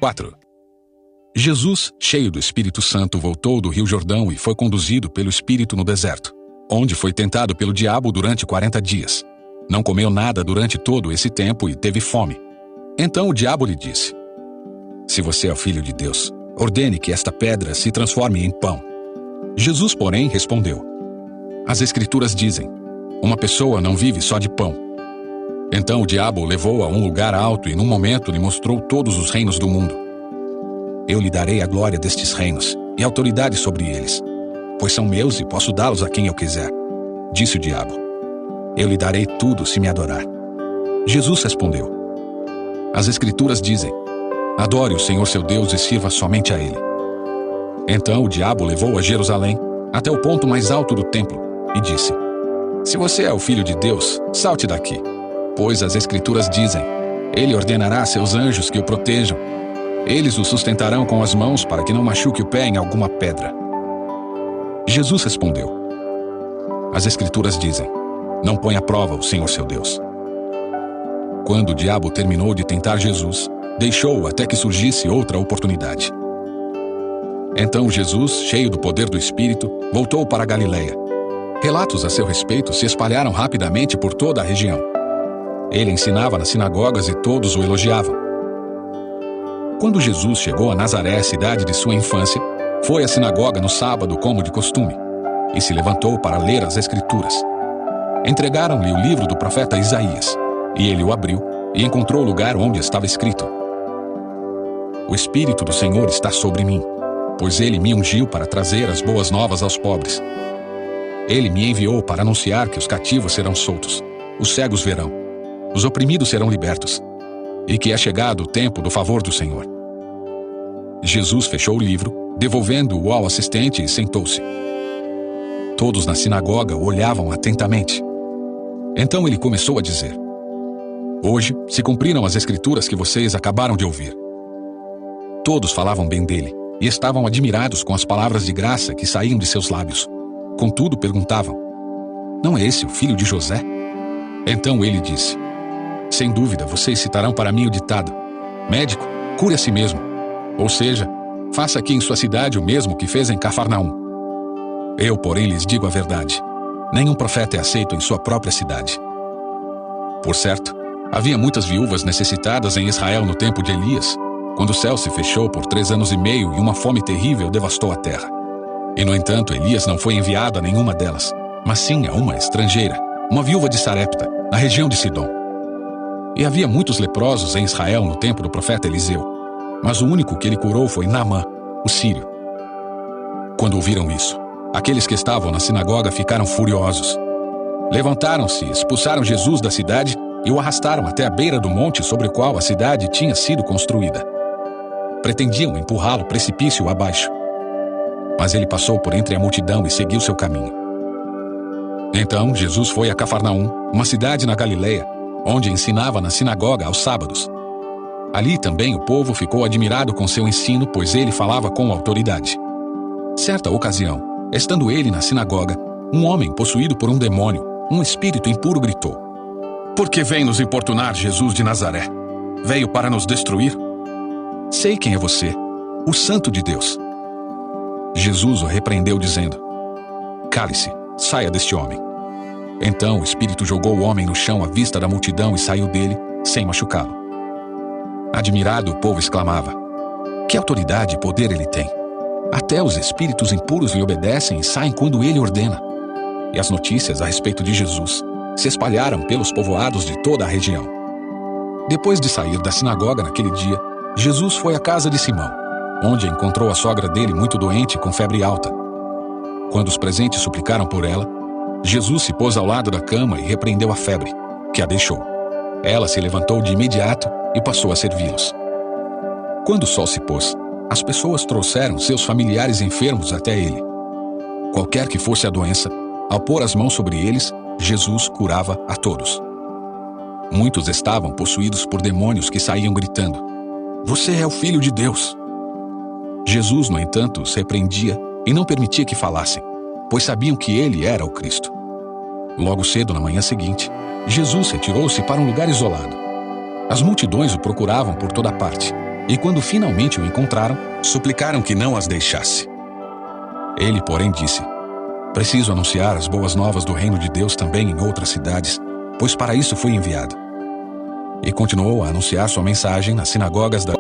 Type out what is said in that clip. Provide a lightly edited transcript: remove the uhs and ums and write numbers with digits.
4. Jesus, cheio do Espírito Santo, voltou do Rio Jordão e foi conduzido pelo Espírito no deserto, onde foi tentado pelo diabo durante 40 dias. Não comeu nada durante todo esse tempo e teve fome. Então o diabo lhe disse: Se você é o Filho de Deus, ordene que esta pedra se transforme em pão. Jesus, porém, respondeu: As Escrituras dizem: Uma pessoa não vive só de pão. Então o diabo o levou a um lugar alto e num momento lhe mostrou todos os reinos do mundo. Eu lhe darei a glória destes reinos e autoridade sobre eles, pois são meus e posso dá-los a quem eu quiser. Disse o diabo: Eu lhe darei tudo se me adorar. Jesus respondeu: As Escrituras dizem: Adore o Senhor seu Deus e sirva somente a Ele. Então o diabo o levou a Jerusalém, até o ponto mais alto do templo, e disse: Se você é o Filho de Deus, salte daqui, pois as Escrituras dizem: Ele ordenará a seus anjos que o protejam. Eles o sustentarão com as mãos para que não machuque o pé em alguma pedra. Jesus respondeu: As Escrituras dizem: Não põe à prova o Senhor seu Deus. Quando o diabo terminou de tentar Jesus, deixou-o até que surgisse outra oportunidade. Então Jesus, cheio do poder do Espírito, voltou para a Galileia. Relatos a seu respeito se espalharam rapidamente por toda a região. Ele ensinava nas sinagogas e todos o elogiavam. Quando Jesus chegou a Nazaré, cidade de sua infância, foi à sinagoga no sábado como de costume, e se levantou para ler as Escrituras. Entregaram-lhe o livro do profeta Isaías, e ele o abriu e encontrou o lugar onde estava escrito: O Espírito do Senhor está sobre mim, pois ele me ungiu para trazer as boas novas aos pobres. Ele me enviou para anunciar que os cativos serão soltos, os cegos verão, os oprimidos serão libertos, e que é chegado o tempo do favor do Senhor. Jesus fechou o livro, devolvendo-o ao assistente e sentou-se. Todos na sinagoga o olhavam atentamente. Então ele começou a dizer: Hoje se cumpriram as Escrituras que vocês acabaram de ouvir. Todos falavam bem dele e estavam admirados com as palavras de graça que saíam de seus lábios. Contudo, perguntavam: Não é esse o filho de José? Então ele disse: Sem dúvida, vocês citarão para mim o ditado: Médico, cure a si mesmo. Ou seja, faça aqui em sua cidade o mesmo que fez em Cafarnaum. Eu, porém, lhes digo a verdade: nenhum profeta é aceito em sua própria cidade. Por certo, havia muitas viúvas necessitadas em Israel no tempo de Elias, quando o céu se fechou por 3 anos e meio e uma fome terrível devastou a terra. E, no entanto, Elias não foi enviado a nenhuma delas, mas sim a uma estrangeira, uma viúva de Sarepta, na região de Sidom. E havia muitos leprosos em Israel no tempo do profeta Eliseu, mas o único que ele curou foi Naamã, o sírio. Quando ouviram isso, aqueles que estavam na sinagoga ficaram furiosos. Levantaram-se, expulsaram Jesus da cidade e o arrastaram até a beira do monte sobre o qual a cidade tinha sido construída. Pretendiam empurrá-lo precipício abaixo. Mas ele passou por entre a multidão e seguiu seu caminho. Então Jesus foi a Cafarnaum, uma cidade na Galileia, onde ensinava na sinagoga aos sábados. Ali também o povo ficou admirado com seu ensino, pois ele falava com autoridade. Certa ocasião, estando ele na sinagoga, um homem possuído por um demônio, um espírito impuro, gritou: Por que vem nos importunar, Jesus de Nazaré? Veio para nos destruir? Sei quem é você, o Santo de Deus. Jesus o repreendeu, dizendo: Cale-se, saia deste homem. Então o espírito jogou o homem no chão à vista da multidão e saiu dele, sem machucá-lo. Admirado, o povo exclamava: Que autoridade e poder ele tem! Até os espíritos impuros lhe obedecem e saem quando ele ordena. E as notícias a respeito de Jesus se espalharam pelos povoados de toda a região. Depois de sair da sinagoga naquele dia, Jesus foi à casa de Simão, onde encontrou a sogra dele muito doente com febre alta. Quando os presentes suplicaram por ela, Jesus se pôs ao lado da cama e repreendeu a febre, que a deixou. Ela se levantou de imediato e passou a servi-los. Quando o sol se pôs, as pessoas trouxeram seus familiares enfermos até ele. Qualquer que fosse a doença, ao pôr as mãos sobre eles, Jesus curava a todos. Muitos estavam possuídos por demônios que saíam gritando: Você é o Filho de Deus! Jesus, no entanto, os repreendia e não permitia que falassem, pois sabiam que ele era o Cristo. Logo cedo, na manhã seguinte, Jesus retirou-se para um lugar isolado. As multidões o procuravam por toda parte, E quando finalmente o encontraram, suplicaram que não as deixasse. Ele, porém, disse: preciso anunciar as boas novas do reino de Deus também em outras cidades, pois para isso fui enviado. E continuou a anunciar sua mensagem nas sinagogas da